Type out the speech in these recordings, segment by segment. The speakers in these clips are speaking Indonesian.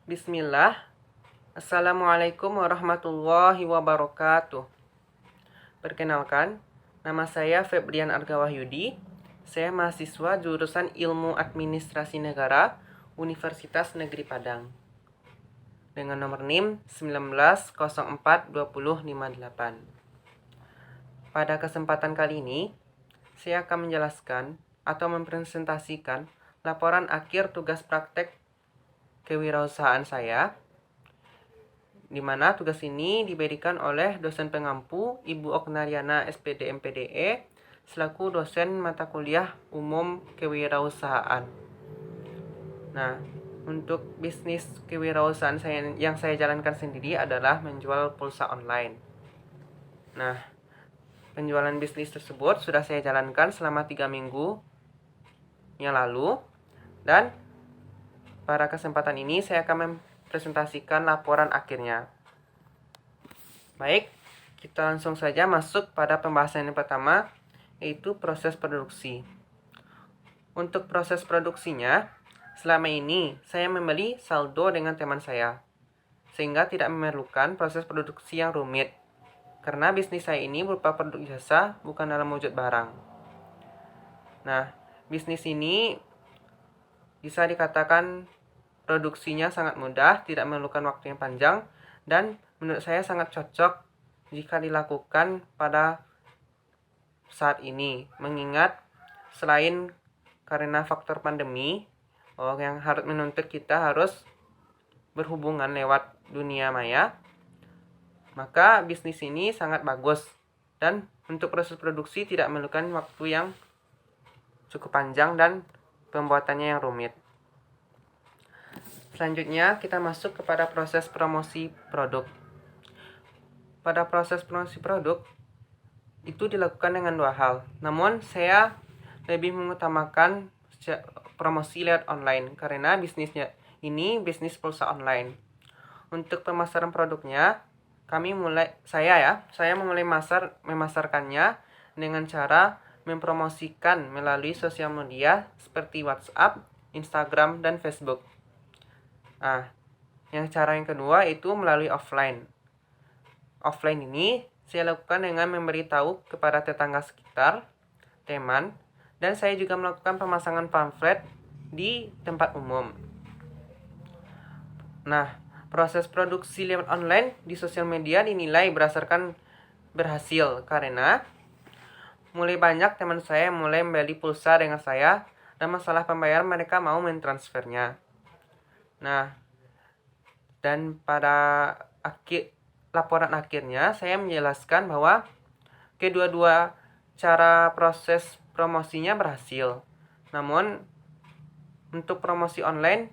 Bismillah. Assalamualaikum warahmatullahi wabarakatuh. Perkenalkan, nama saya Febrian Argawahyudi. Saya mahasiswa jurusan Ilmu Administrasi Negara, Universitas Negeri Padang. Dengan nomor NIM 19042058. Pada kesempatan kali ini, saya akan menjelaskan atau mempresentasikan laporan akhir tugas praktek kewirausahaan saya, di mana tugas ini diberikan oleh dosen pengampu Ibu Oknariana SPD MPDE selaku dosen mata kuliah umum kewirausahaan. Nah, untuk bisnis kewirausahaan yang saya jalankan sendiri adalah menjual pulsa online. Nah, penjualan bisnis tersebut sudah saya jalankan selama 3 minggu yang lalu, dan pada kesempatan ini saya akan presentasikan laporan akhirnya. Baik, kita langsung saja masuk pada pembahasan yang pertama, yaitu proses produksi. Untuk proses produksinya, selama ini saya membeli saldo dengan teman saya, sehingga tidak memerlukan proses produksi yang rumit, karena bisnis saya ini berupa produk jasa, bukan dalam wujud barang. Nah, bisnis ini bisa dikatakan produksinya sangat mudah, tidak memerlukan waktu yang panjang, dan menurut saya sangat cocok jika dilakukan pada saat ini. Mengingat selain karena faktor pandemi yang harus menuntut kita harus berhubungan lewat dunia maya, maka bisnis ini sangat bagus. Dan untuk proses produksi tidak memerlukan waktu yang cukup panjang dan pembuatannya yang rumit. Selanjutnya kita masuk kepada proses promosi produk. Pada proses promosi produk itu dilakukan dengan 2 hal. Namun saya lebih mengutamakan promosi lewat online karena bisnisnya ini bisnis pulsa online. Untuk pemasaran produknya saya memulai memasarkannya dengan cara mempromosikan melalui sosial media seperti WhatsApp, Instagram, dan Facebook. Yang cara yang kedua itu melalui offline. Offline ini saya lakukan dengan memberitahu kepada tetangga sekitar, teman, dan saya juga melakukan pemasangan pamflet di tempat umum. Nah, proses produksi lewat online di sosial media dinilai berdasarkan berhasil karena mulai banyak teman saya mulai membeli pulsa dengan saya, dan masalah pembayaran mereka mau mentransfernya. Nah, dan pada laporan akhirnya saya menjelaskan bahwa kedua-dua cara proses promosinya berhasil. Namun untuk promosi online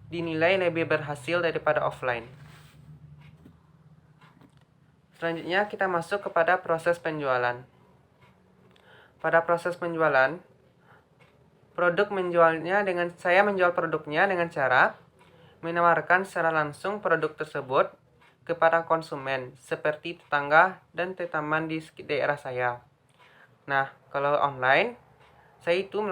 dinilai lebih berhasil daripada offline. Selanjutnya kita masuk kepada proses penjualan. Pada proses penjualan, saya menjual produknya dengan cara menawarkan secara langsung produk tersebut kepada konsumen seperti tetangga dan teman di daerah saya. Nah, kalau online, saya itu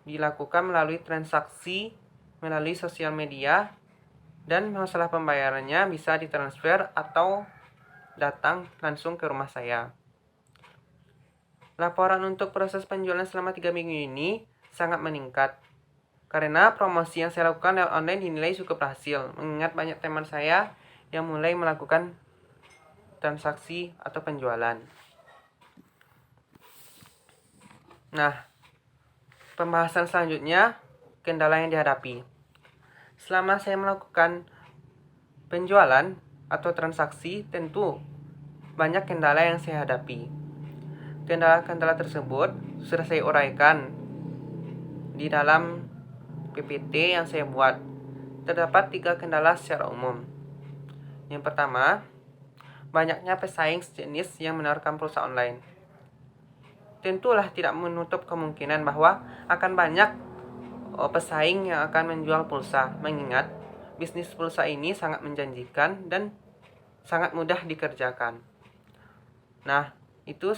dilakukan melalui transaksi melalui sosial media, dan masalah pembayarannya bisa ditransfer atau datang langsung ke rumah saya. Laporan untuk proses penjualan selama 3 minggu ini sangat meningkat karena promosi yang saya lakukan lewat online dinilai cukup berhasil, mengingat banyak teman saya yang mulai melakukan transaksi atau penjualan. Nah, pembahasan selanjutnya, kendala yang dihadapi. Selama saya melakukan penjualan atau transaksi, tentu banyak kendala yang saya hadapi. Kendala-kendala tersebut sudah saya uraikan di dalam PPT yang saya buat. Terdapat 3 kendala secara umum. Yang pertama, banyaknya pesaing sejenis yang menawarkan pulsa online. Tentulah tidak menutup kemungkinan bahwa akan banyak pesaing yang akan menjual pulsa, mengingat bisnis pulsa ini sangat menjanjikan dan sangat mudah dikerjakan. Nah, itu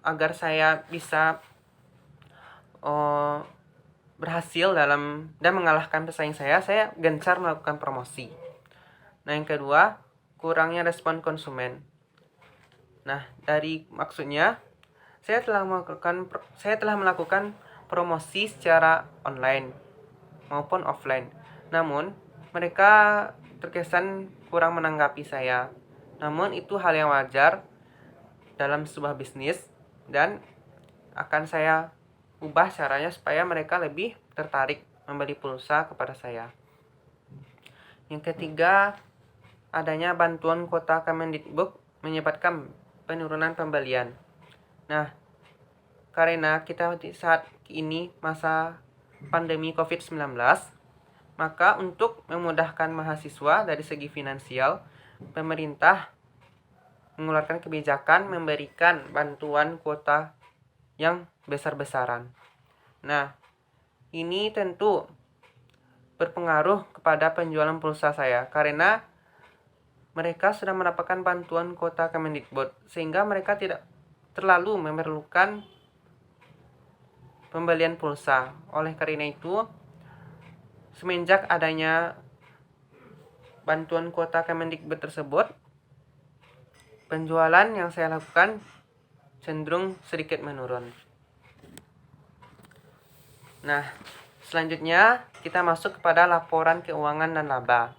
agar saya bisa berhasil dan mengalahkan pesaing saya gencar melakukan promosi. Nah, yang kedua, kurangnya respon konsumen. Nah, dari maksudnya saya telah melakukan promosi secara online maupun offline. Namun, mereka terkesan kurang menanggapi saya. Namun, itu hal yang wajar dalam sebuah bisnis dan akan saya ubah caranya supaya mereka lebih tertarik membeli pulsa kepada saya. Yang ketiga, adanya bantuan kuota Kemendikbud menyebabkan penurunan pembelian. Nah, karena kita saat ini masa pandemi COVID-19, maka untuk memudahkan mahasiswa dari segi finansial, pemerintah mengeluarkan kebijakan memberikan bantuan kuota yang besar-besaran. Nah, ini tentu berpengaruh kepada penjualan pulsa saya karena mereka sudah mendapatkan bantuan kuota Kemendikbud sehingga mereka tidak terlalu memerlukan pembelian pulsa. Oleh karena itu, semenjak adanya bantuan kuota Kemendikbud tersebut, penjualan yang saya lakukan cenderung sedikit menurun. Nah, selanjutnya kita masuk kepada laporan keuangan dan laba.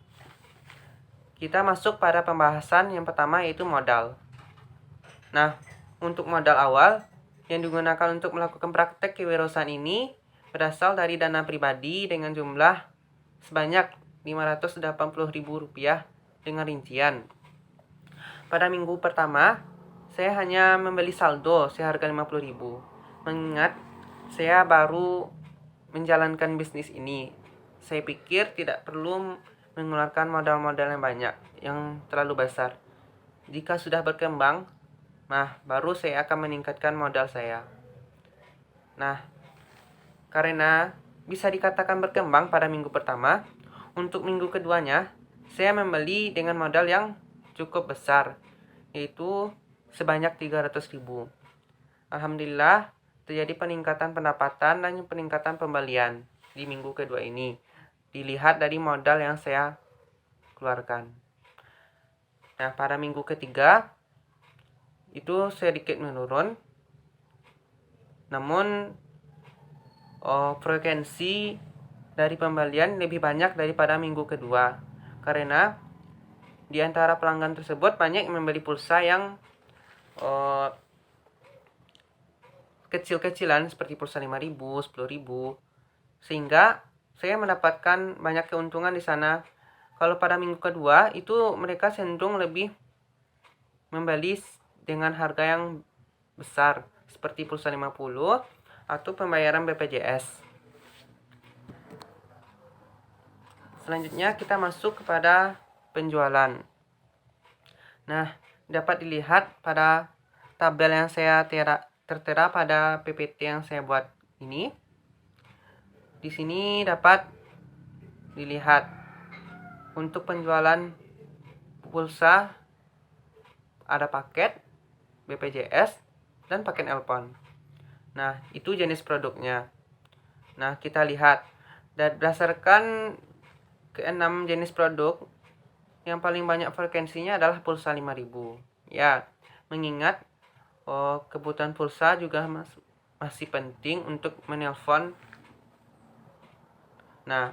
Kita masuk pada pembahasan yang pertama yaitu modal. Nah, untuk modal awal yang digunakan untuk melakukan praktek kewirausahaan ini berasal dari dana pribadi dengan jumlah sebanyak Rp580.000 dengan rincian. Pada minggu pertama, saya hanya membeli saldo seharga Rp50.000. Mengingat saya baru menjalankan bisnis ini, saya pikir tidak perlu mengeluarkan modal-modal yang banyak, yang terlalu besar. Jika sudah berkembang, baru saya akan meningkatkan modal saya. Nah, karena bisa dikatakan berkembang pada minggu pertama, untuk minggu keduanya, saya membeli dengan modal yang cukup besar, yaitu sebanyak Rp300.000. Alhamdulillah, terjadi peningkatan pendapatan dan peningkatan pembelian di minggu kedua ini, dilihat dari modal yang saya keluarkan. Nah, pada minggu ketiga, itu sedikit menurun, namun frekuensi dari pembelian lebih banyak daripada minggu kedua karena di antara pelanggan tersebut banyak yang membeli pulsa yang kecil-kecilan seperti pulsa 5.000, 10.000, sehingga saya mendapatkan banyak keuntungan di sana. Kalau pada minggu kedua itu mereka cenderung lebih membeli dengan harga yang besar seperti pulsa 50 atau pembayaran BPJS. Selanjutnya kita masuk kepada penjualan. Nah, dapat dilihat pada tabel yang saya tertera pada PPT yang saya buat ini. Di sini dapat dilihat untuk penjualan pulsa ada paket BPJS dan paket Elpon. Nah, itu jenis produknya. Nah, kita lihat dan berdasarkan ke-6 jenis produk, yang paling banyak frekuensinya adalah pulsa 5.000. Ya, mengingat kebutuhan pulsa juga masih penting untuk menelpon. Nah,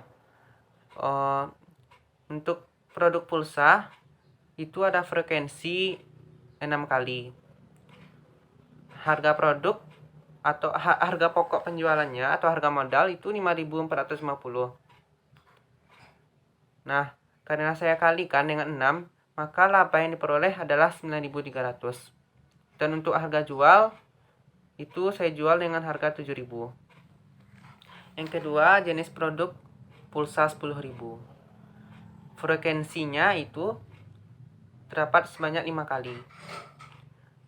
untuk produk pulsa itu ada frekuensi 6 kali. Harga produk atau harga pokok penjualannya atau harga modal itu 5.450. Nah, karena saya kalikan dengan 6, maka laba yang diperoleh adalah 9.300. Dan untuk harga jual itu saya jual dengan harga 7.000. Yang kedua, jenis produk pulsa 10.000. Frekuensinya itu terdapat sebanyak 5 kali.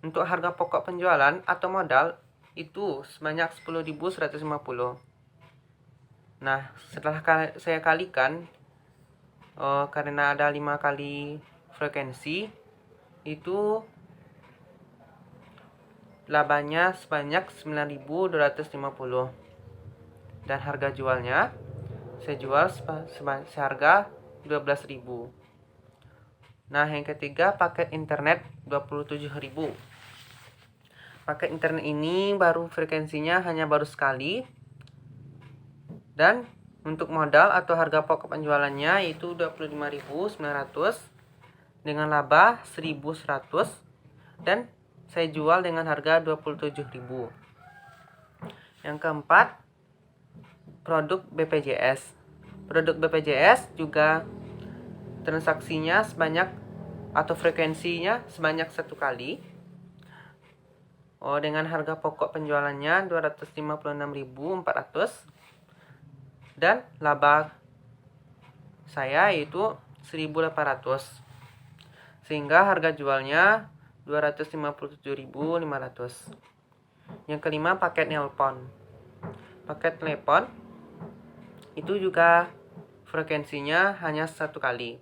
Untuk harga pokok penjualan atau modal itu sebanyak 10.150. Nah, setelah saya kalikan karena ada 5 kali frekuensi, itu labanya sebanyak 9.250. Dan harga jualnya saya jual seharga 12.000. Nah, yang ketiga paket internet 27.000. Paket internet ini frekuensinya hanya baru sekali. Dan untuk modal atau harga pokok penjualannya itu 25.900 dengan laba 1.100 dan saya jual dengan harga 27.000. Yang keempat, produk BPJS. Produk BPJS juga transaksinya sebanyak atau frekuensinya sebanyak 1 kali. Dengan harga pokok penjualannya 256.400 dan laba saya yaitu 1.800. Sehingga harga jualnya 257.500. Yang kelima, paket telepon. Paket telepon itu juga frekuensinya hanya 1 kali.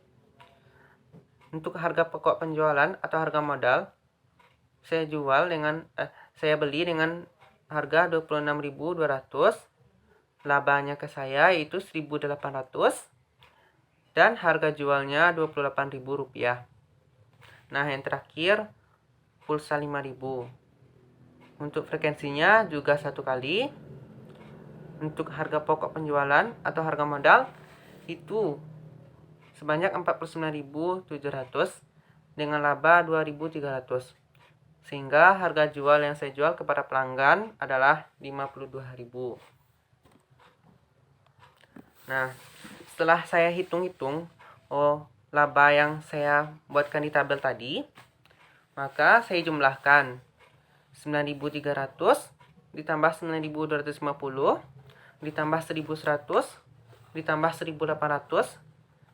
Untuk harga pokok penjualan atau harga modal saya beli dengan harga 26.200. Labanya ke saya itu 1.800 dan harga jualnya Rp28.000. Nah, yang terakhir pulsa 5.000. Untuk frekuensinya juga 1 kali. Untuk harga pokok penjualan atau harga modal itu sebanyak 49.700 dengan laba 2.300. Sehingga harga jual yang saya jual kepada pelanggan adalah 52.000. Nah, setelah saya hitung-hitung laba yang saya buatkan di tabel tadi, maka saya jumlahkan 9.300 ditambah 9.250 ditambah 1.100 ditambah 1.800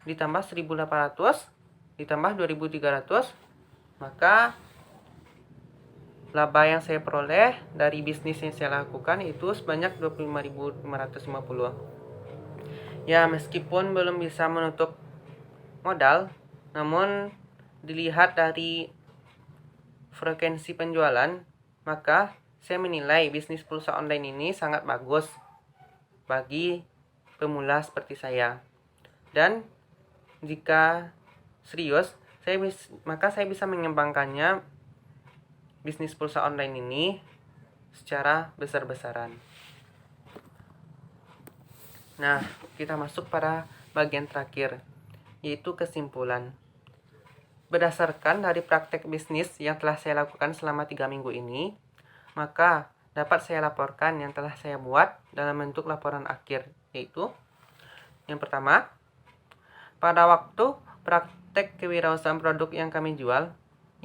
ditambah 1.800 ditambah 2.300, maka laba yang saya peroleh dari bisnis yang saya lakukan itu sebanyak 25.550. Ya, meskipun belum bisa menutup modal, namun dilihat dari frekuensi penjualan, maka saya menilai bisnis pulsa online ini sangat bagus bagi pemula seperti saya. Dan jika serius, maka saya bisa mengembangkannya bisnis pulsa online ini secara besar-besaran. Nah, kita masuk pada bagian terakhir, yaitu kesimpulan. Berdasarkan dari praktek bisnis yang telah saya lakukan selama 3 minggu ini, maka dapat saya laporkan yang telah saya buat dalam bentuk laporan akhir, yaitu yang pertama, pada waktu praktek kewirausahaan produk yang kami jual,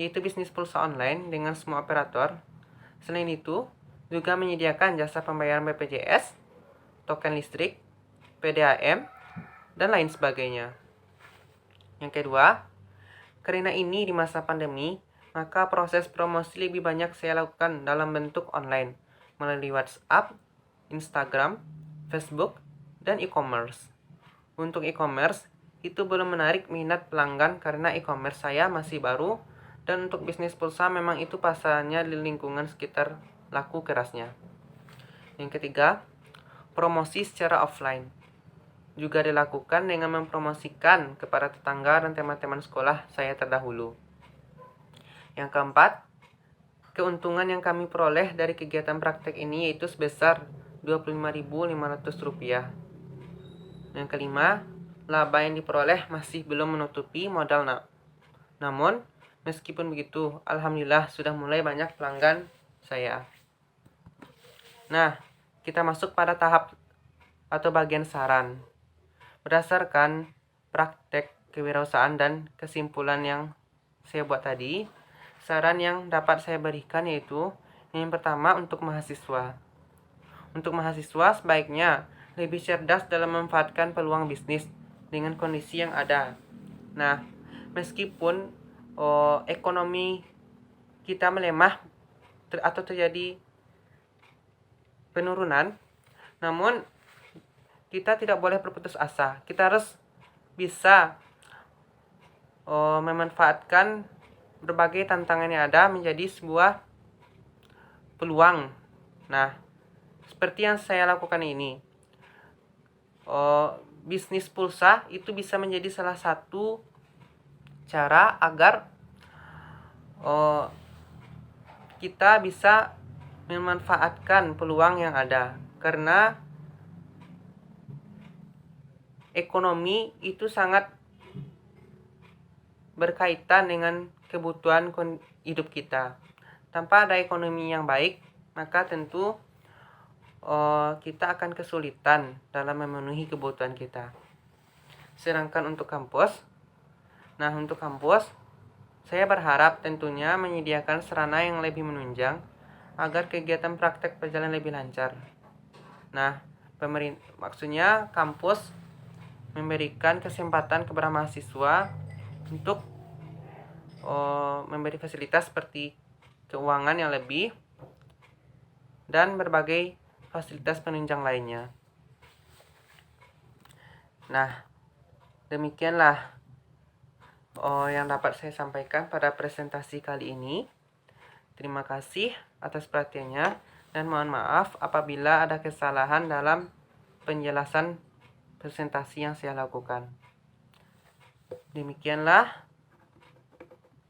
yaitu bisnis pulsa online dengan semua operator. Selain itu, juga menyediakan jasa pembayaran BPJS, token listrik, PDAM, dan lain sebagainya. Yang kedua, karena ini di masa pandemi, maka proses promosi lebih banyak saya lakukan dalam bentuk online, melalui WhatsApp, Instagram, Facebook, dan e-commerce. Untuk e-commerce, itu belum menarik minat pelanggan karena e-commerce saya masih baru, dan untuk bisnis pulsa memang itu pasarnya di lingkungan sekitar laku kerasnya. Yang ketiga, promosi secara offline juga dilakukan dengan mempromosikan kepada tetangga dan teman-teman sekolah saya terdahulu. Yang keempat, keuntungan yang kami peroleh dari kegiatan praktek ini yaitu sebesar Rp25.500. Yang kelima, laba yang diperoleh masih belum menutupi modal. Namun, meskipun begitu, alhamdulillah sudah mulai banyak pelanggan saya. Nah, kita masuk pada tahap atau bagian saran. Berdasarkan praktek kewirausahaan dan kesimpulan yang saya buat tadi, saran yang dapat saya berikan yaitu yang pertama untuk mahasiswa. Untuk mahasiswa sebaiknya lebih cerdas dalam memanfaatkan peluang bisnis dengan kondisi yang ada. Nah, meskipun ekonomi kita melemah atau terjadi penurunan, namun kita tidak boleh berputus asa. Kita harus bisa memanfaatkan berbagai tantangan yang ada menjadi sebuah peluang. Nah, seperti yang saya lakukan ini. bisnis pulsa itu bisa menjadi salah satu cara agar kita bisa memanfaatkan peluang yang ada, karena ekonomi itu sangat berkaitan dengan kebutuhan hidup kita. Tanpa ada ekonomi yang baik, maka tentu kita akan kesulitan dalam memenuhi kebutuhan kita. Sedangkan untuk kampus, saya berharap tentunya menyediakan sarana yang lebih menunjang agar kegiatan praktek berjalan lebih lancar. Maksudnya kampus memberikan kesempatan kepada mahasiswa untuk memberi fasilitas seperti keuangan yang lebih dan berbagai fasilitas penunjang lainnya. Demikianlah yang dapat saya sampaikan pada presentasi kali ini. Terima kasih atas perhatiannya dan mohon maaf apabila ada kesalahan dalam penjelasan presentasi yang saya lakukan. Demikianlah.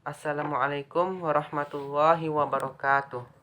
Assalamualaikum warahmatullahi wabarakatuh.